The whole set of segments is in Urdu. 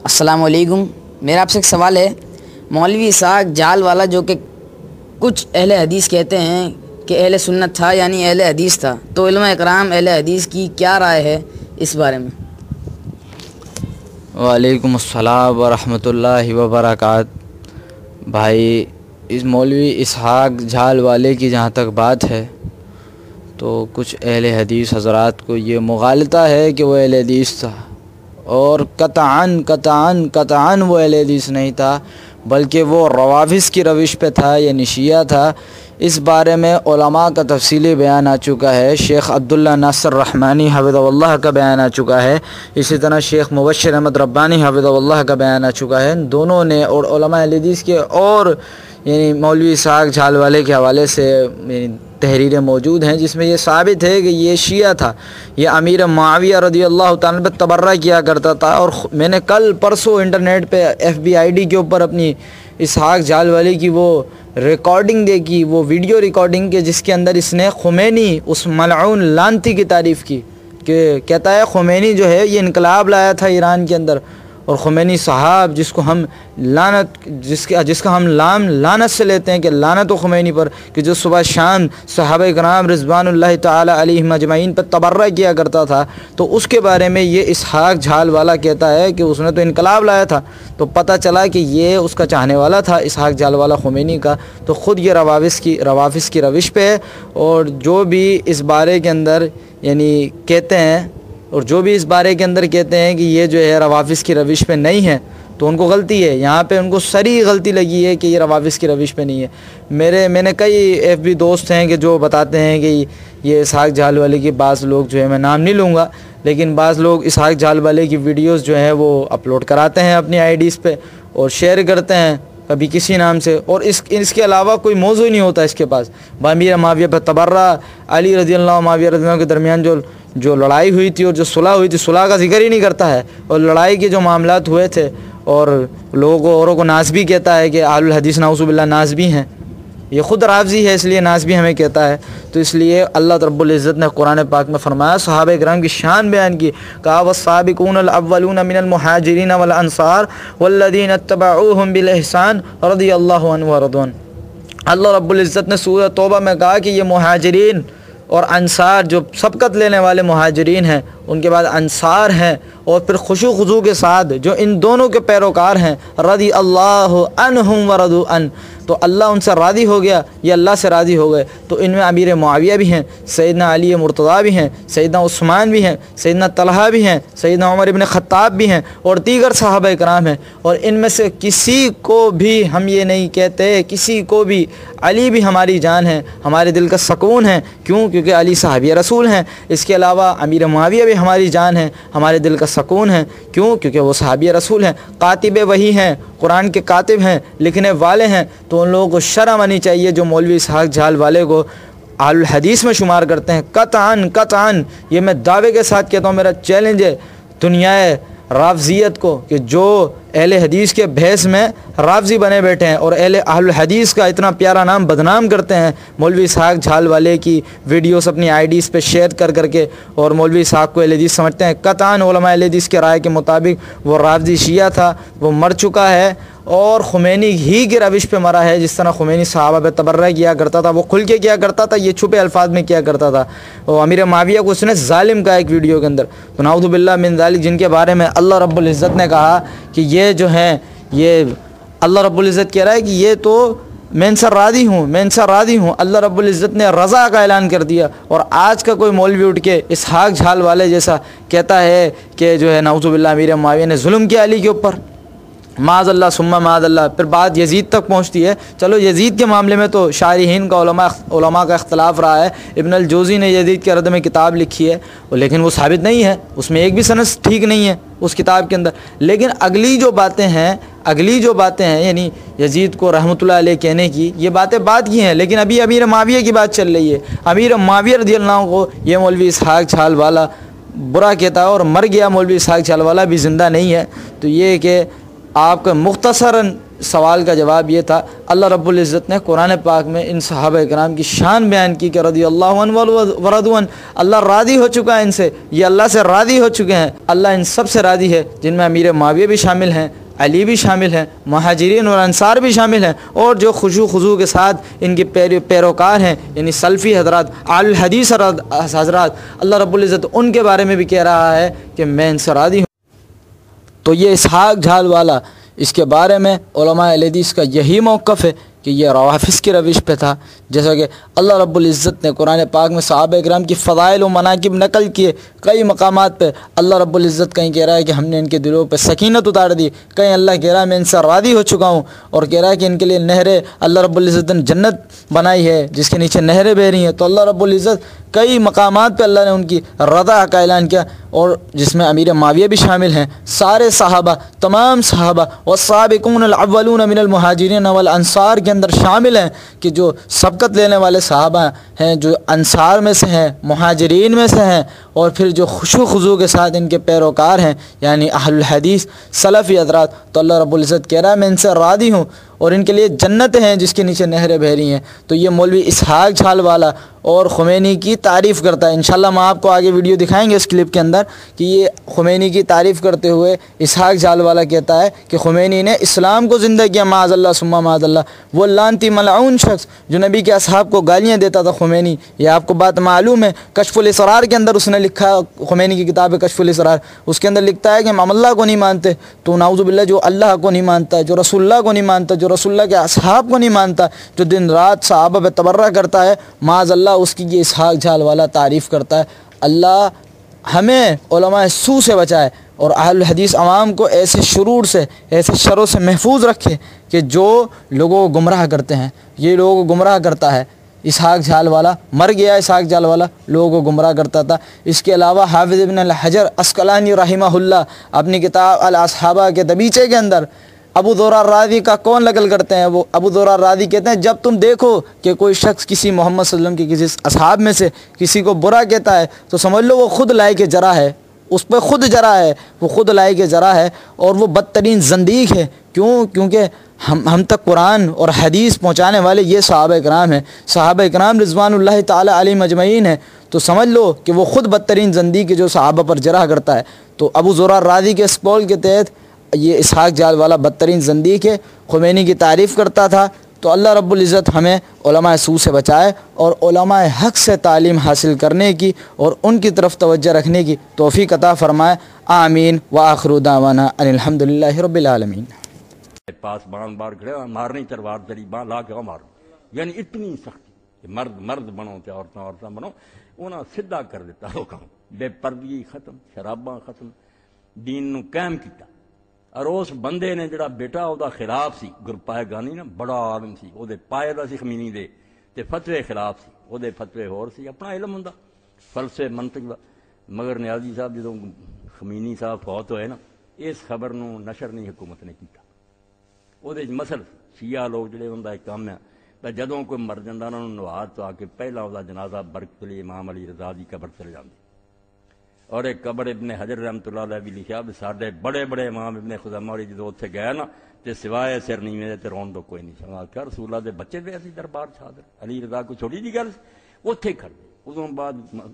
السلام علیکم۔ میرا آپ سے ایک سوال ہے، مولوی اسحاق جال والا جو کہ کچھ اہل حدیث کہتے ہیں کہ اہل سنت تھا یعنی اہل حدیث تھا، تو علماء اکرام اہل حدیث کی کیا رائے ہے اس بارے میں؟ وعلیکم السلام ورحمۃ اللہ وبرکاتہ۔ بھائی، اس مولوی اسحاق جال والے کی جہاں تک بات ہے تو کچھ اہل حدیث حضرات کو یہ مغالطہ ہے کہ وہ اہل حدیث تھا، اور قطعاً وہ اہل حدیث نہیں تھا، بلکہ وہ روافض کی روش پہ تھا یا شیعہ تھا۔ اس بارے میں علماء کا تفصیلی بیان آ چکا ہے، شیخ عبداللہ ناصر رحمانی حفظہ اللہ کا بیان آ چکا ہے، اسی طرح شیخ مبشر احمد ربانی حفظہ اللہ کا بیان آ چکا ہے۔ دونوں نے اور علماء اہل حدیث کے اور مولوی اسحاق جال والے کے حوالے سے تحریریں موجود ہیں جس میں یہ ثابت ہے کہ یہ شیعہ تھا، یہ امیر معاویہ رضی اللہ تعالیٰ پہ تبرہ کیا کرتا تھا۔ اور میں نے کل پرسوں انٹرنیٹ پہ FB ID کے اوپر اپنی اسحاق جال والے کی وہ ریکارڈنگ دیکھی، وہ ویڈیو ریکارڈنگ کے، جس کے اندر اس نے خمینی اس ملعون لانتی کی تعریف کی، کہ کہتا ہے خمینی جو ہے یہ انقلاب لایا تھا ایران کے اندر، اور خمینی صاحب جس کو ہم لعنت جس کا ہم لعنت سے لیتے ہیں کہ لعنت و خمینی پر، کہ جو صبح شام صحابہ کرام رضوان اللہ تعالی علیہم اجمعین پر تبرہ کیا کرتا تھا، تو اس کے بارے میں یہ اسحاق جال والا کہتا ہے کہ اس نے تو انقلاب لایا تھا۔ تو پتہ چلا کہ یہ اس کا چاہنے والا تھا اسحاق جال والا خمینی کا۔ تو خود یہ روافض کی روش پہ ہے، اور جو بھی اس بارے کے اندر کہتے ہیں، اور جو بھی اس بارے کے اندر کہتے ہیں کہ یہ جو ہے روافض کی روش پہ نہیں ہے، تو ان کو غلطی ہے۔ یہاں پہ ان کو صریح غلطی لگی ہے کہ یہ روافض کی روش پہ نہیں ہے۔ میں نے کئی FB دوست ہیں کہ جو بتاتے ہیں کہ یہ اسحاق جال والے کی بعض لوگ جو ہے، میں نام نہیں لوں گا، لیکن بعض لوگ اسحاق جال والے کی ویڈیوز جو ہیں وہ اپلوڈ کراتے ہیں اپنی IDs پہ اور شیئر کرتے ہیں کبھی کسی نام سے، اور اس کے علاوہ کوئی موضوع نہیں ہوتا اس کے پاس۔ امیر معاویہ پہ تبرہ، علی رضی اللہ معاویہ رضی اللہ کے درمیان جو لڑائی ہوئی تھی اور جو صلح ہوئی تھی، صلح کا ذکر ہی نہیں کرتا ہے، اور لڑائی کے جو معاملات ہوئے تھے، اور اوروں کو ناسبی کہتا ہے کہ اہل الحدیث نعوذ باللہ ناسبی ہیں۔ یہ خود رافضی ہے، اس لیے ناسبی ہمیں کہتا ہے۔ تو اس لیے اللہ رب العزت نے قرآن پاک میں فرمایا، صحابہ کرام کی شان بیان کی، کہا والسابقون الاولون من المہاجرین والانصار والذین اتبعوہم بالاحسان رضی اللہ عنہ ورضوان۔ اللہ رب العزت نے سورہ توبہ میں کہا کہ یہ مہاجرین اور انصار، جو سبقت لینے والے مہاجرین ہیں، ان کے بعد انصار ہیں، اور پھر خشوع خضوع کے ساتھ جو ان دونوں کے پیروکار ہیں، رضی اللہ عنہم ورضوا عنہ، تو اللہ ان سے راضی ہو گیا، یہ اللہ سے راضی ہو گئے۔ تو ان میں امیر معاویہ بھی ہیں، سیدنا علی مرتضیٰ بھی ہیں، سیدنا عثمان بھی ہیں، سیدنا طلحہ بھی ہیں، سیدنا عمر ابن خطاب بھی ہیں، اور دیگر صحابہ کرام ہیں۔ اور ان میں سے کسی کو بھی ہم یہ نہیں کہتے، کسی کو بھی، علی بھی ہماری جان ہے، ہمارے دل کا سکون ہے، کیونکہ علی صحابی رسول ہیں۔ اس کے علاوہ امیر معاویہ بھی ہماری جان ہے، ہمارے دل کا سکون ہے، کیونکہ وہ صحابی رسول ہیں، کاتب وحی ہیں، قرآن کے کاتب ہیں، لکھنے والے ہیں۔ تو ان لوگوں کو شرم آنی چاہیے جو مولوی اسحاق جال والے کو اہل الحدیث میں شمار کرتے ہیں۔ قطعاً یہ میں دعوے کے ساتھ کہتا ہوں، میرا چیلنج ہے دنیا رافضیت کو، کہ جو اہل حدیث کے بحث میں رافضی بنے بیٹھے ہیں اور اہل الحدیث کا اتنا پیارا نام بدنام کرتے ہیں، مولوی اسحاق جال والے کی ویڈیوز اپنی IDs پہ شیئر کر کے، اور مولوی اسحاق کو اہل حدیث سمجھتے ہیں۔ قطعاً علماء اہل حدیث کے رائے کے مطابق وہ رافضی شیعہ تھا، وہ مر چکا ہے، اور خمینی ہی کی روش پہ مرا ہے۔ جس طرح خمینی صحابہ پہ تبرہ کیا کرتا تھا، وہ کھل کے کیا کرتا تھا، یہ چھپے الفاظ میں کیا کرتا تھا۔ اور امیر معاویہ کو اس نے ظالم کہا ایک ویڈیو کے اندر، تو نعوذ باللہ من ذالک، جن کے بارے میں اللہ رب العزت نے کہا کہ یہ جو ہیں، یہ اللہ رب العزت کہہ رہا ہے کہ یہ تو میں ان سے راضی ہوں، اللہ رب العزت نے رضا کا اعلان کر دیا۔ اور آج کا کوئی مولوی اٹھ کے اسحاق جال والے جیسا کہتا ہے کہ جو ہے نعوذ باللہ امیر معاویہ نے ظلم کیا علی کے اوپر، معاذ اللہ ثم معاذ اللہ، پھر بات یزید تک پہنچتی ہے۔ چلو یزید کے معاملے میں تو شارحین کا علماء کا اختلاف رہا ہے، ابن الجوزی نے یزید کے رد میں کتاب لکھی ہے، لیکن وہ ثابت نہیں ہے، اس میں ایک بھی سند ٹھیک نہیں ہے اس کتاب کے اندر۔ لیکن اگلی جو باتیں ہیں یعنی یزید کو رحمۃ اللہ علیہ کہنے کی، یہ باتیں بعد کی ہیں، لیکن ابھی امیر معاویہ کی بات چل رہی ہے۔ امیر معاویہ رضی اللہ عنہ کو یہ مولوی اسحاق جال والا برا کہتا ہے، اور مر گیا، مولوی اسحاق جال والا بھی زندہ نہیں ہے۔ تو یہ کہ آپ کا مختصراً سوال کا جواب یہ تھا، اللہ رب العزت نے قرآن پاک میں ان صحابہ کرام کی شان بیان کی کہ رضی اللہ عنہ ورضوا عنہ، اللہ راضی ہو چکا ہے ان سے، یہ اللہ سے راضی ہو چکے ہیں، اللہ ان سب سے راضی ہے، جن میں امیر معاویہ بھی شامل ہیں، علی بھی شامل ہیں، مہاجرین اور انصار بھی شامل ہیں، اور جو خضوع کے ساتھ ان کے پیروکار ہیں، یعنی سلفی حضرات، اہل الحدیث حضرات، اللہ رب العزت ان کے بارے میں بھی کہہ رہا ہے کہ میں ان سے راضی ہوں۔ تو یہ اسحاق جھال والا، اس کے بارے میں علماء اہل حدیث کا یہی موقف ہے کہ یہ روافظ کی روش پہ تھا، جیسا کہ اللہ رب العزت نے قرآن پاک میں صحابہ اکرام کی فضائل و مناقب نقل کیے، کئی مقامات پہ اللہ رب العزت کہیں کہہ رہا ہے کہ ہم نے ان کے دلوں پہ سکینت اتار دی، کہیں اللہ کہہ رہا ہے میں ان سے راضی ہو چکا ہوں، اور کہہ رہا ہے کہ ان کے لیے نہریں اللہ رب العزت نے جنت بنائی ہے جس کے نیچے نہریں بہہ رہی ہیں۔ تو اللہ رب العزت کئی مقامات پہ اللہ نے ان کی رضا کا اعلان کیا، اور جس میں امیر معاویہ بھی شامل ہیں، سارے صحابہ، تمام صحابہ، والسابقون الاولون من المہاجرین والانصار کے اندر شامل ہیں کہ جو سبقت لینے والے صحابہ ہیں، جو انصار میں سے ہیں، مہاجرین میں سے ہیں، اور پھر جو خضوع کے ساتھ ان کے پیروکار ہیں، یعنی اہل الحدیث سلفی حضرات۔ تو اللہ رب العزت کہہ رہا ہے میں ان سے راضی ہوں، اور ان کے لیے جنتیں ہیں جس کے نیچے نہریں بہہ رہی ہیں۔ تو یہ مولوی اسحاق جھال والا اور خمینی کی تعریف کرتا ہے۔ انشاءاللہ ہم آپ کو آگے ویڈیو دکھائیں گے اس کلپ کے اندر کہ یہ خمینی کی تعریف کرتے ہوئے اسحاق جھال والا کہتا ہے کہ خمینی نے اسلام کو زندہ کیا، معاذ اللہ ثم معاذ اللہ، وہ لعنتی ملعون شخص جو نبی کے اصحاب کو گالیاں دیتا تھا خمینی، یہ آپ کو بات معلوم ہے۔ کشف الاسرار کے اندر اس نے لکھا، خمینی کی کتاب ہے کشف الاسرار، اس کے اندر لکھتا ہے کہ ہم اللہ کو نہیں مانتے، تو نعوذ باللہ جو اللہ کو نہیں مانتا، جو رسول اللہ کو نہیں مانتا، جو رسول اللہ کے اصحاب کو نہیں مانتا، جو دن رات صحابہ پہ تبرہ کرتا ہے، معاذ اللہ اس کی یہ اسحاق جھال والا تعریف کرتا ہے۔ اللہ ہمیں علماء سو سے بچائے اور اہل الحدیث عوام کو ایسے شرور سے، ایسے شروں سے محفوظ رکھے کہ جو لوگوں کو گمراہ کرتے ہیں، یہ لوگوں کو گمراہ کرتا ہے۔ اسحاق جھال والا مر گیا، اسحاق جھال والا لوگوں کو گمراہ کرتا تھا۔ اس کے علاوہ حافظ ابن الحجر عسقلانی رحمہ اللہ اپنی کتاب الاصحابہ کے دبیچے کے اندر ابو ذرہ الرازی کا کون نقل کرتے ہیں، وہ ابو ذرہ الرازی کہتے ہیں جب تم دیکھو کہ کوئی شخص کسی محمد صلی اللہ علیہ وسلم کے کسی اصحاب میں سے کسی کو برا کہتا ہے تو سمجھ لو وہ خود لائق جرح ہے، اس پہ خود جرح ہے، وہ خود لائق جرح ہے، اور وہ بدترین زندیق ہے۔ کیونکہ ہم تک قرآن اور حدیث پہنچانے والے یہ صحابہ کرام ہیں، صحابہ کرام رضوان اللہ تعالی علیہم اجمعین ہیں، تو سمجھ لو کہ وہ خود بدترین زندیق ہے جو صحابہ پر جرح کرتا ہے۔ تو ابو ذرہ الرازی کے اس قول کے تحت یہ اسحاق جھال والا بدترین زندیق ہے، خمینی کی تعریف کرتا تھا۔ تو اللہ رب العزت ہمیں علماء سو سے بچائے اور علماء حق سے تعلیم حاصل کرنے کی اور ان کی طرف توجہ رکھنے کی توفیق عطا فرمائے، آمین۔ وآخر دعوانا ان الحمدللہ رب العالمین۔ پاس بان بار کھڑے مارنی تلوار تیری بان لا کے مارو، یعنی اتنی سختی کہ مرد مرد بنو تے عورتاں بنو، انہاں سدھا کر دیتا حکم، بے پردگی ختم، شراباں ختم، دین نو قائم کیتا۔ اور اس بندے نے جڑا بیٹا او دا خلاف سی، گرپائے گانی نا بڑا عالم سی، او دے پائے دا سی خمینی دے تے فتوے خلاف سی، او دے فتوے ہور سی، اپنا علم ہوندا فلسفے منطق دا۔ مگر نیازی صاحب جدوں خمینی صاحب فوت ہوئے نا، اس خبر نو نشر نہیں حکومت نے کیتا، او دے مسل شیعہ لوگ جڑے ہوندا ایک کام ہے جدوں کوئی مر جاندا انہاں نوں نواز تو آ کے پہلا او دا جنازہ برکت علی امام علی رضا دی قبر چلے جاندے، اور ایک قبر ابن حجر رحمۃ اللہ علیہ بھی لکھا بھی سارے بڑے بڑے امام ابن خزیمہ اور جدو اتنے گئے نا تے سوائے سر نیویں تے رون دو کوئی نہیں سنا کیا رسول اللہ دے بچے دے اسی دربار چھاڑ علی رضا کو چھوٹی جی گل اوتھے کھڑ گئے، ادوں بعد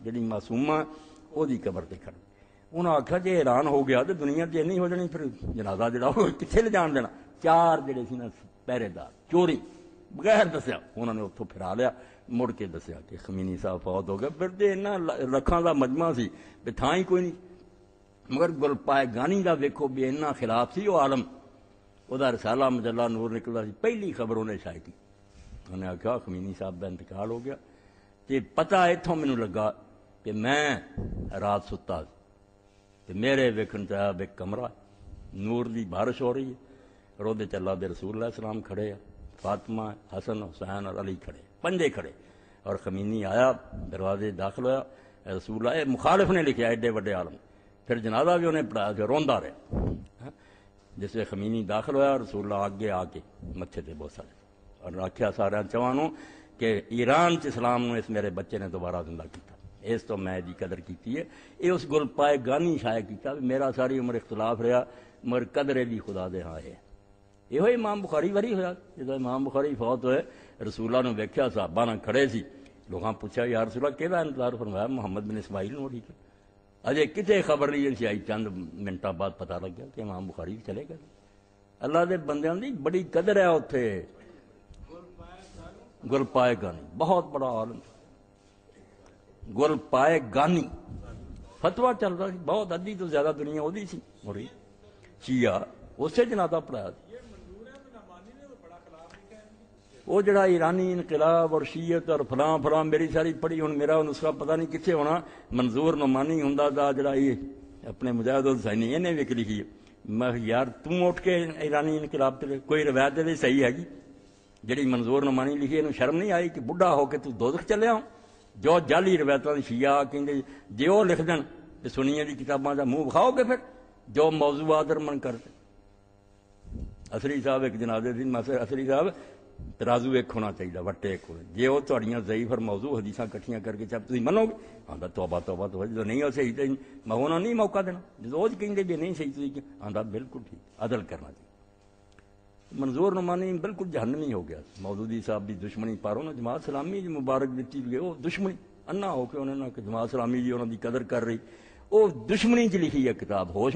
جڑی معصومہ او دی قبر تے کھڑ گئے۔ انہاں آکھیا جے اعلان ہو گیا تے دنیا تے نہیں ہو جانی، پھر جنازہ جڑا وہ کتھے لے جان دینا۔ چار جڑے سی نا پہرے دار چوری بغیر دسیا انہوں نے اتوں پھرا لیا، مڑ کے دسیا کہ خمینی صاحب فوت ہو گئے۔ پھر تو لکھاں دا مجمع سی بھی تھاں ہی کوئی نہیں، مگر گل پائے گانی دا ویکھو بھی اینا خلاف سی وہ عالم، وہ دا رسالہ مجلہ نور نکلدا سی، پہلی خبر انہیں شائع کی۔ انہوں نے آخیا خمینی صاحب دا انتقال ہو گیا، تے پتہ اتوں مینوں لگا کہ میں رات ستا تے میرے ویکھن چاہیا ایک کمرہ نور دی بارش ہو رہی ہے، رودے چ اللہ دے رسول اللہ السلام کھڑے ہیں، فاطمہ حسن حسین اور علی کھڑے، پنجے کھڑے، اور خمینی آیا دروازے داخل ہوا، رسول اللہ مخالف نے لکھا ایڈے وڈے عالم، پھر جنازہ بھی انہیں پڑھایا، پھر روندا رہا۔ جس وقت خمینی داخل ہوا رسول اللہ آگے آ کے متھے تے بوسا اور آخیا سارے چوانوں کہ ایران چ اسلام نو اس میرے بچے نے دوبارہ زندہ کیتا، اس تو میں دی قدر کیتی ہے۔ یہ اس گل پائے گانی شائع کیتا، میرا ساری عمر اختلاف رہا مگر قدرے بھی خدا دے ہاں ہے۔ ਇਹੋ ਇਮਾਮ ਬੁਖਾਰੀ ਵਾਰੀ ਹੋਇਆ। ਜਦੋਂ ਇਮਾਮ ਬੁਖਾਰੀ ਫੌਤ ਹੋਏ, ਰਸੂਲਾਂ ਨੂੰ ਵੇਖਿਆ, ਸਾਹਬਾਂ ਨਾਲ ਖੜੇ ਸੀ, ਲੋਕਾਂ ਪੁੱਛਿਆ ਯਾ ਰਸੂਲਾ ਕਿਹਦਾ ਇੰਤਜ਼ਾਰ? ਫਰਮਾਇਆ ਮੁਹੰਮਦ ਬਿਨ ਇਸਮਾਈਲ ਨੂੰ। ਠੀਕ ਹੈ, ਅਜੇ ਕਿਤੇ ਖਬਰ ਨਹੀਂ ਸੀ ਆਈ, ਚੰਦ ਮਿੰਟਾਂ ਬਾਅਦ ਪਤਾ ਲੱਗਿਆ ਕਿ ਇਮਾਮ ਬੁਖਾਰੀ ਚਲੇ ਗਏ। ਅੱਲਾ ਦੇ ਬੰਦਿਆਂ ਦੀ ਬੜੀ ਕਦਰ ਹੈ ਉੱਥੇ। ਗੁਲ ਪਾਏ ਗਾਨੀ ਬਹੁਤ ਬੜਾ ਆਲਮ, ਗੁਲ ਪਾਏ ਗਾਨੀ ਫਤਵਾ ਚੱਲਦਾ ਸੀ ਬਹੁਤ, ਅੱਧੀ ਤੋਂ ਜ਼ਿਆਦਾ ਦੁਨੀਆ ਉਹਦੀ ਸੀ। ਮੁਰੀ ਸ਼ੀਆ ਉਸੇ ਜਨਾਦਾ ਪੜਾਇਆ ਸੀ। ਉਹ ਜਿਹੜਾ ਈਰਾਨੀ ਇਨਕਲਾਬ ਔਰ ਸ਼ੀਅਤ ਔਰ ਫਲਾਂ ਫਲਾਂ ਮੇਰੀ ਸਾਰੀ ਪੜ੍ਹੀ, ਹੁਣ ਮੇਰਾ ਨੁਸਖਾ ਪਤਾ ਨਹੀਂ ਕਿੱਥੇ ਹੋਣਾ। ਮਨਜ਼ੂਰ ਨੁਮਾਨੀ ਹੁੰਦਾ ਦਾ ਜਿਹੜਾ ਇਹ ਆਪਣੇ ਮੁਜਾਹਿਦ ਹੁਸੈਨੀ, ਇਹਨੇ ਵੀ ਲਿਖੀ ਹੈ। ਮੈਂ ਯਾਰ ਤੂੰ ਉੱਠ ਕੇ ਈਰਾਨੀ ਇਨਕਲਾਬ ਤੇ ਕੋਈ ਰਵਾਇਤ ਦੇ ਵਿੱਚ ਸਹੀ ਹੈਗੀ ਜਿਹੜੀ ਮਨਜ਼ੂਰ ਨੁਮਾਨੀ ਲਿਖੀ? ਇਹਨੂੰ ਸ਼ਰਮ ਨਹੀਂ ਆਈ ਕਿ ਬੁੱਢਾ ਹੋ ਕੇ ਤੂੰ ਦੋਜ਼ਖ ਚੱਲਿਆ ਹੋ? ਜੋ ਜਾਲੀ ਰਵਾਇਤਾਂ ਦੀ ਸ਼ੀਆ ਕਹਿੰਦੇ, ਜੇ ਉਹ ਲਿਖ ਦੇਣ ਤੇ ਸੁਨੀਏ ਦੀ ਕਿਤਾਬਾਂ ਦਾ ਮੂੰਹ ਵਿਖਾਓਗੇ ਫਿਰ ਜੋ ਮੌਜ਼ੂਆਤ ਰਮਨ ਕਰਦੇ। ਅਸਰੀ ਸਾਹਿਬ ਇੱਕ ਜਨਾਜ਼ੇ ਸੀ, ਮਾਸਰ ਅਸਰੀ ਸਾਹਿਬ ਤਰਾਜ਼ੂ ਇੱਕ ਹੋਣਾ ਚਾਹੀਦਾ, ਵੱਟੇ ਇੱਕ ਹੋਣੇ। ਜੇ ਉਹ ਤੁਹਾਡੀਆਂ ਜ਼ਈਫ ਔਰ ਮੌਜ਼ੂ ਹਦੀਸਾਂ ਇਕੱਠੀਆਂ ਕਰਕੇ ਚੱਪ ਤੁਸੀਂ ਮੰਨੋਗੇ? ਆਂਦਾ ਤੋਬਾ ਤੋਬਾ ਤੋਬਾ, ਜਦੋਂ ਨਹੀਂ ਉਹ ਸਹੀ ਤੇ ਮੈਂ ਉਹਨਾਂ ਨਹੀਂ ਮੌਕਾ ਦੇਣਾ। ਜਦੋਂ ਉਹ ਕਹਿੰਦੇ ਵੀ ਨਹੀਂ ਸਹੀ ਤੁਸੀਂ ਆਂਦਾ ਬਿਲਕੁਲ ਠੀਕ, ਅਦਲ ਕਰਨਾ ਚਾਹੀਦਾ। ਮਨਜ਼ੂਰ ਨੁਮਾਨੀ ਬਿਲਕੁਲ ਜਹੰਨਮੀ ਹੋ ਗਿਆ। ਮੌਦੂਦੀ ਸਾਹਿਬ ਦੀ ਦੁਸ਼ਮਣੀ ਪਰ ਉਹਨਾਂ ਜਮਾਤ ਸਲਾਮੀ ਜੀ ਮੁਬਾਰਕ ਦਿੱਤੀ ਵੀ ਉਹ ਦੁਸ਼ਮਣੀ ਅੰਨਾ ਹੋ ਕੇ ਉਹਨਾਂ ਨਾਲ ਜਮਾਤ ਸਲਾਮੀ ਜੀ ਉਹਨਾਂ ਦੀ ਕਦਰ ਕਰ ਰਹੀ, ਉਹ ਦੁਸ਼ਮਣੀ 'ਚ ਲਿਖੀ ਹੈ ਕਿਤਾਬ। ਹੋਸ਼